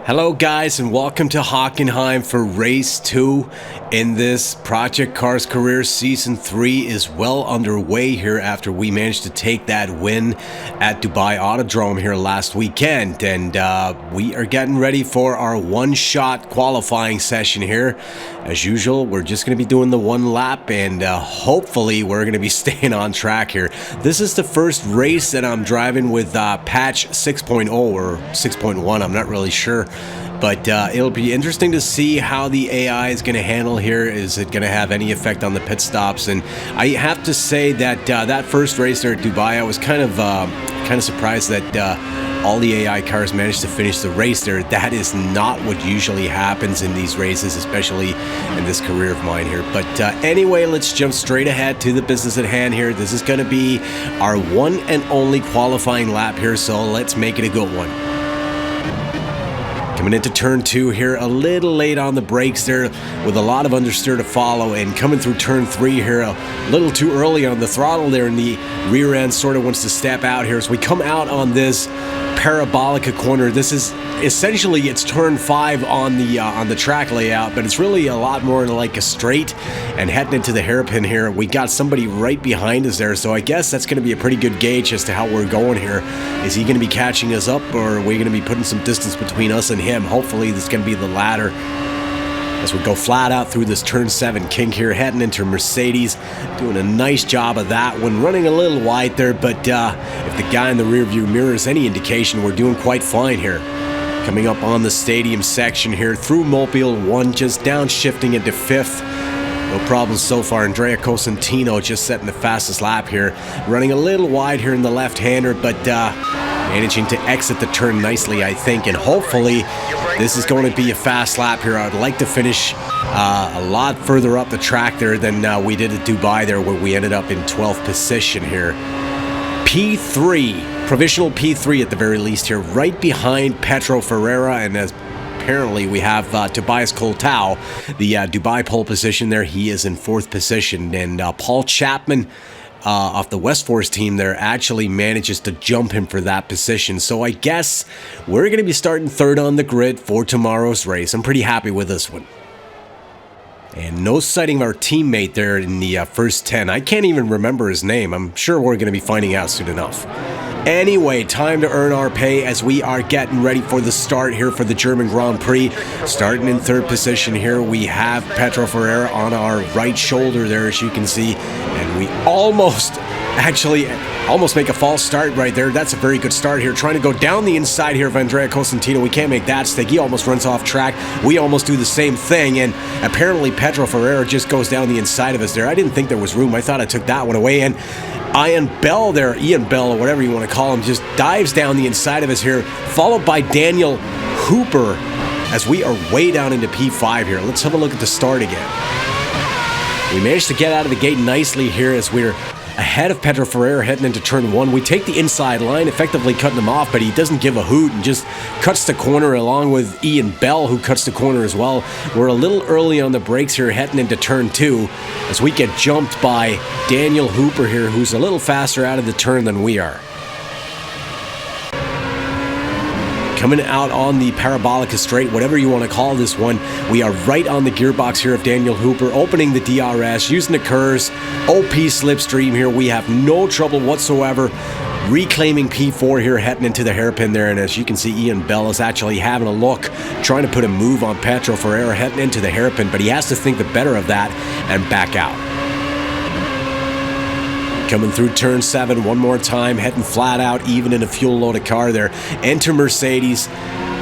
Hello guys, and welcome to Hockenheim for race 2 in this Project Cars Career. Season 3 is well underway here after we managed to take that win at Dubai Autodrome here last weekend, and we are getting ready for our one-shot qualifying session here. As usual, we're just going to be doing the one lap, and hopefully we're going to be staying on track here. This is the first race that I'm driving with patch 6.0 or 6.1, I'm not really sure. But it'll be interesting to see how the AI is going to handle here. Is it going to have any effect on the pit stops? And I have to say that that first race there at Dubai, I was kind of surprised that all the AI cars managed to finish the race there. That is not what usually happens in these races, especially in this career of mine here. But anyway, let's jump straight ahead to the business at hand here. This is going to be our one and only qualifying lap here, so let's make it a good one. Coming into turn 2 here, a little late on the brakes there with a lot of understeer to follow, and coming through turn 3 here a little too early on the throttle there, and the rear end sort of wants to step out here. So we come out on this parabolica corner. This is essentially, it's turn 5 on the track layout, but it's really a lot more like a straight. And heading into the hairpin here, we got somebody right behind us there, so I guess that's going to be a pretty good gauge as to how we're going here. Is he going to be catching us up, or are we going to be putting some distance between us and him? Hopefully this is going to be the latter, as we go flat out through this turn 7 kink here, heading into Mercedes. Doing a nice job of that one, running a little wide there, but if the guy in the rear view mirror is any indication, we're doing quite fine here. Coming up on the stadium section here through Mobile 1, just downshifting into 5th. No problems so far. Andrea Cosentino just setting the fastest lap here. Running a little wide here in the left-hander, but managing to exit the turn nicely, I think. And hopefully this is going to be a fast lap here. I'd like to finish a lot further up the track there than we did at Dubai there, where we ended up in 12th position here. P3, provisional P3 at the very least here, right behind Pedro Ferreira, and as apparently we have Tobias Coulthard, the Dubai pole position there. He is in 4th position, and Paul Chapman off the West Force team there actually manages to jump him for that position. So I guess we're going to be starting 3rd on the grid for tomorrow's race. I'm pretty happy with this one. And no sighting of our teammate there in the first 10. I can't even remember his name. I'm sure we're going to be finding out soon enough. Anyway, time to earn our pay as we are getting ready for the start here for the German Grand Prix. Starting in 3rd position here, we have Pedro Ferreira on our right shoulder there, as you can see. And we almost make a false start right there. That's a very good start here. Trying to go down the inside here of Andrea Cosentino. We can't make that stick. He almost runs off track. We almost do the same thing, and apparently Pedro Ferreira just goes down the inside of us there. I didn't think there was room. I thought I took that one away, and Ian Bell, or whatever you want to call him, just dives down the inside of us here, followed by Daniel Hooper as we are way down into P5 here. Let's have a look at the start again. We managed to get out of the gate nicely here as we're ahead of Pedro Ferreira heading into turn 1. We take the inside line, effectively cutting him off, but he doesn't give a hoot and just cuts the corner along with Ian Bell, who cuts the corner as well. We're a little early on the brakes here heading into turn 2 as we get jumped by Daniel Hooper here, who's a little faster out of the turn than we are. Coming out on the parabolica straight, whatever you want to call this one, we are right on the gearbox here of Daniel Hooper, opening the DRS, using the KERS, OP slipstream here. We have no trouble whatsoever reclaiming P4 here, heading into the hairpin there. And as you can see, Ian Bell is actually having a look, trying to put a move on Pedro Ferreira heading into the hairpin, but he has to think the better of that and back out. Coming through turn 7 one more time, heading flat out, even in a fuel-loaded car there. Enter Mercedes,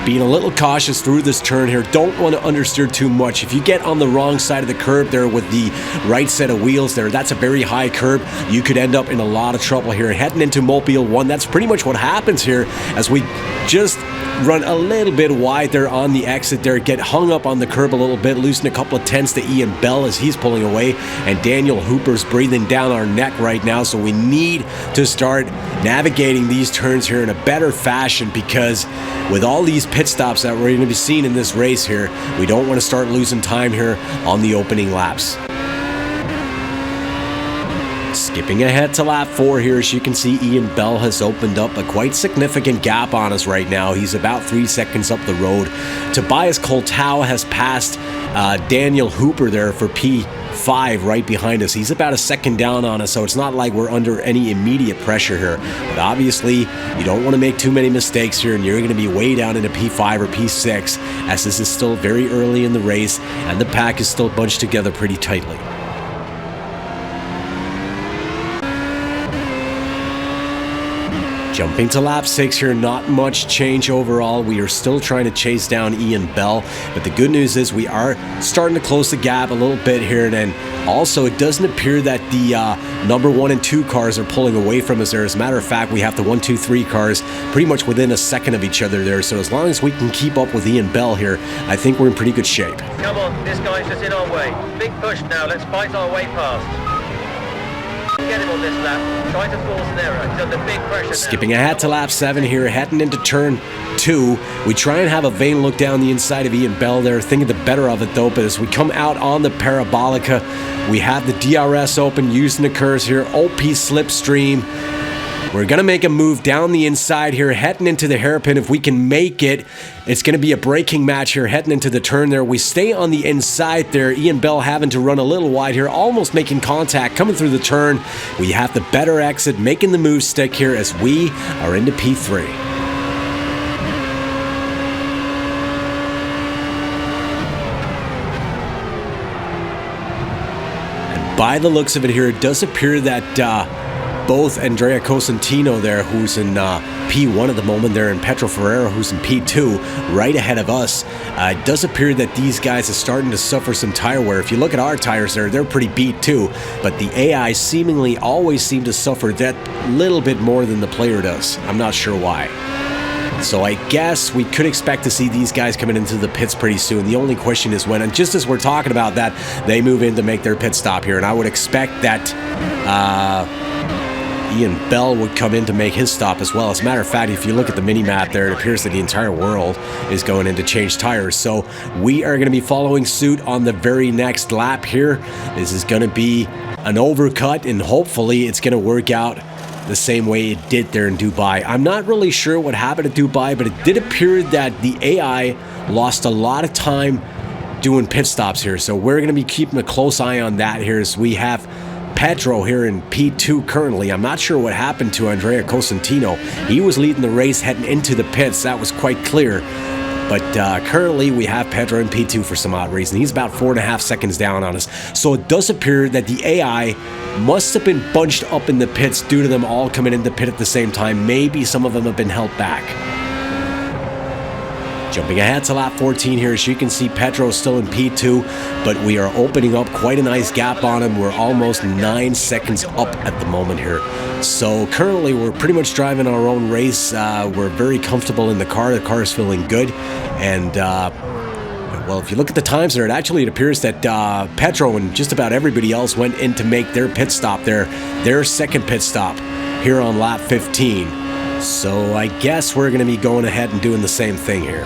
being a little cautious through this turn here. Don't want to understeer too much. If you get on the wrong side of the curb there with the right set of wheels there, that's a very high curb. You could end up in a lot of trouble here. Heading into Mobile 1, that's pretty much what happens here as we just run a little bit wide there on the exit there, get hung up on the curb a little bit, losing a couple of tenths to Ian Bell as he's pulling away, and Daniel Hooper's breathing down our neck right now, so we need to start navigating these turns here in a better fashion, because with all these pit stops that we're going to be seeing in this race here, we don't want to start losing time here on the opening laps. Skipping ahead to lap 4 here, as you can see, Ian Bell has opened up a quite significant gap on us right now. He's about 3 seconds up the road. Tobias Coulthard has passed Daniel Hooper there for P5 right behind us. He's about a second down on us, so it's not like we're under any immediate pressure here. But obviously, you don't want to make too many mistakes here, and you're going to be way down into P5 or P6, as this is still very early in the race, and the pack is still bunched together pretty tightly. Jumping to lap 6 here, not much change overall. We are still trying to chase down Ian Bell, but the good news is we are starting to close the gap a little bit here. And then also, it doesn't appear that the number 1 and 2 cars are pulling away from us there. As a matter of fact, we have the 1, 2, 3 cars pretty much within a second of each other there. So as long as we can keep up with Ian Bell here, I think we're in pretty good shape. Come on, this guy's just in our way. Big push now, let's fight our way past. Get him on this lap. Try to force an error. He's under big pressure now. Skipping ahead to lap 7 here, heading into turn 2. We try and have a vain look down the inside of Ian Bell there, thinking the better of it though, but as we come out on the Parabolica, we have the DRS open, using the curves here, OP slipstream. We're going to make a move down the inside here, heading into the hairpin. If we can make it, it's going to be a braking match here, heading into the turn there. We stay on the inside there. Ian Bell having to run a little wide here, almost making contact, coming through the turn. We have the better exit, making the move stick here as we are into P3. And by the looks of it here, it does appear that both Andrea Cosentino there, who's in P1 at the moment there, and Petro Ferreira, who's in P2, right ahead of us. It does appear that these guys are starting to suffer some tire wear. If you look at our tires there, they're pretty beat too, but the AI seemingly always seem to suffer that little bit more than the player does. I'm not sure why. So I guess we could expect to see these guys coming into the pits pretty soon. The only question is when, and just as we're talking about that, they move in to make their pit stop here, and I would expect that Ian Bell would come in to make his stop as well. As a matter of fact, if you look at the mini-map there, it appears that the entire world is going in to change tires. So we are going to be following suit on the very next lap here. This is going to be an overcut, and hopefully it's going to work out the same way it did there in Dubai. I'm not really sure what happened at Dubai, but it did appear that the AI lost a lot of time doing pit stops here. So we're going to be keeping a close eye on that here as we have Petro here in P2 currently. I'm not sure what happened to Andrea Cosentino. He was leading the race heading into the pits. That was quite clear. But currently we have Petro in P2 for some odd reason. He's about 4.5 seconds down on us. So it does appear that the AI must have been bunched up in the pits due to them all coming in the pit at the same time. Maybe some of them have been held back. Jumping ahead to lap 14 here, as you can see, Petro is still in P2, but we are opening up quite a nice gap on him. We're almost 9 seconds up at the moment here. So currently we're pretty much driving our own race. We're very comfortable in the car. The car is feeling good. And well, if you look at the times there, it appears that Petro and just about everybody else went in to make their pit stop there, their second pit stop here on lap 15. So I guess we're going to be going ahead and doing the same thing here.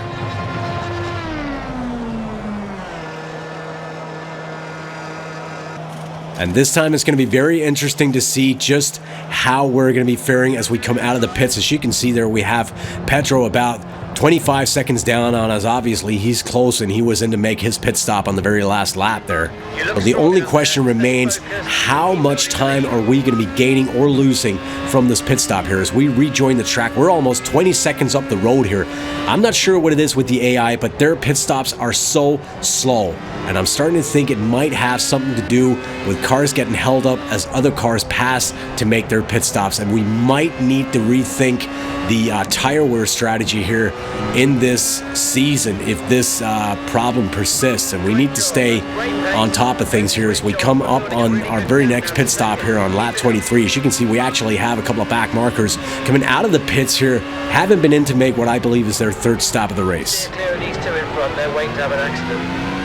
And this time it's going to be very interesting to see just how we're going to be faring as we come out of the pits. As you can see there, we have Petro about 25 seconds down on us. Obviously, he's close, and he was in to make his pit stop on the very last lap there. But the only question remains, how much time are we going to be gaining or losing from this pit stop here as we rejoin the track? We're almost 20 seconds up the road here. I'm not sure what it is with the AI, but their pit stops are so slow. And I'm starting to think it might have something to do with cars getting held up as other cars pass to make their pit stops. And we might need to rethink the tire wear strategy here in this season if this problem persists. And we need to stay on top of things here as we come up on our very next pit stop here on lap 23. As you can see, we actually have a couple of back markers coming out of the pits here, haven't been in to make what I believe is their third stop of the race. Clear these two in front, they're waiting to have an accident.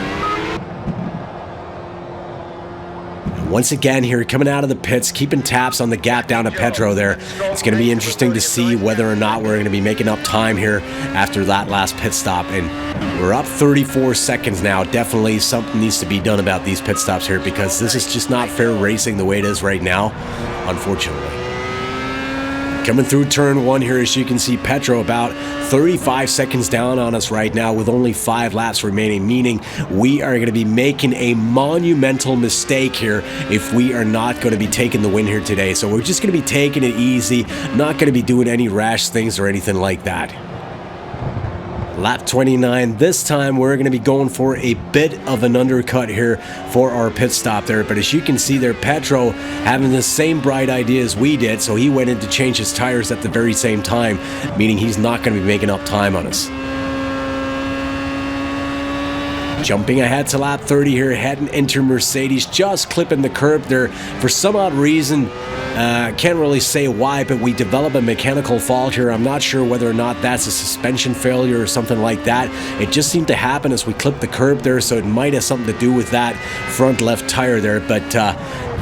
Once again here, coming out of the pits, keeping tabs on the gap down to Pedro there. It's going to be interesting to see whether or not we're going to be making up time here after that last pit stop. And we're up 34 seconds now. Definitely something needs to be done about these pit stops here, because this is just not fair racing the way it is right now, unfortunately. Coming through turn 1 here, as you can see, Pedro about 35 seconds down on us right now with only 5 laps remaining, meaning we are going to be making a monumental mistake here if we are not going to be taking the win here today. So we're just going to be taking it easy, not going to be doing any rash things or anything like that. Lap 29, this time we're going to be going for a bit of an undercut here for our pit stop there. But as you can see there, Pedro having the same bright idea as we did, so he went in to change his tires at the very same time, meaning he's not going to be making up time on us. Jumping ahead to lap 30 here, heading into Mercedes, just clipping the curb there. For some odd reason, can't really say why, but we develop a mechanical fault here. I'm not sure whether or not that's a suspension failure or something like that. It just seemed to happen as we clipped the curb there, so it might have something to do with that front left tire there. But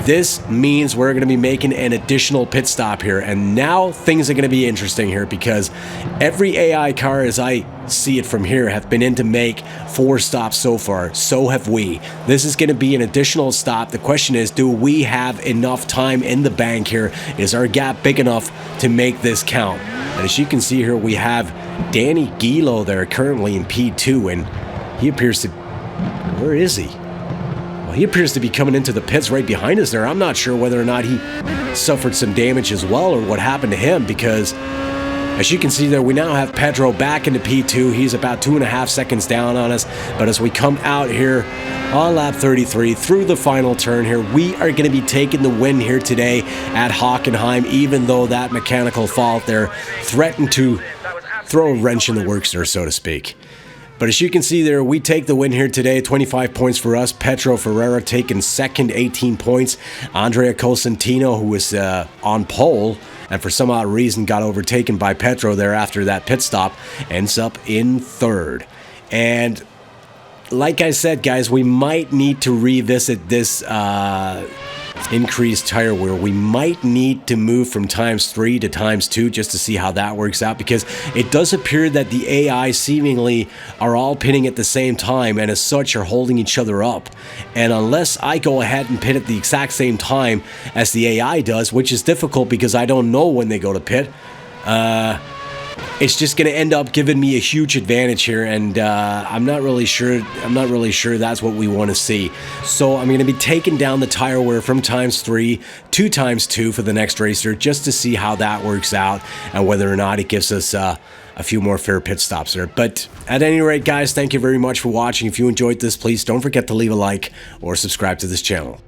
this means we're going to be making an additional pit stop here, and now things are going to be interesting here, because every AI car, as I see it from here, have been in to make 4 stops so far. So have we. This is going to be an additional stop. The question is, do we have enough time in the bank here? Is our gap big enough to make this count? And as you can see here, we have Danny Gilo there currently in P2, and he appears to... Where is he? Well, he appears to be coming into the pits right behind us there. I'm not sure whether or not he suffered some damage as well, or what happened to him, because as you can see there, we now have Pedro back into P2. He's about 2.5 seconds down on us. But as we come out here on lap 33 through the final turn here, we are going to be taking the win here today at Hockenheim, even though that mechanical fault there threatened to throw a wrench in the works there, so to speak. But as you can see there, we take the win here today, 25 points for us. Pedro Ferreira taking second, 18 points. Andrea Cosentino, who was on pole, and for some odd reason got overtaken by Pedro there after that pit stop, ends up in third. And like I said, guys, we might need to revisit this increased tire wear. We might need to move from ×3 to ×2 just to see how that works out, because it does appear that the AI seemingly are all pitting at the same time, and as such are holding each other up. And unless I go ahead and pit at the exact same time as the AI does, which is difficult because I don't know when they go to pit, it's just going to end up giving me a huge advantage here, and I'm not really sure that's what we want to see. So I'm going to be taking down the tire wear from ×3 to ×2 for the next racer, just to see how that works out and whether or not it gives us a few more fair pit stops there. But at any rate, guys, thank you very much for watching. If you enjoyed this, please don't forget to leave a like or subscribe to this channel.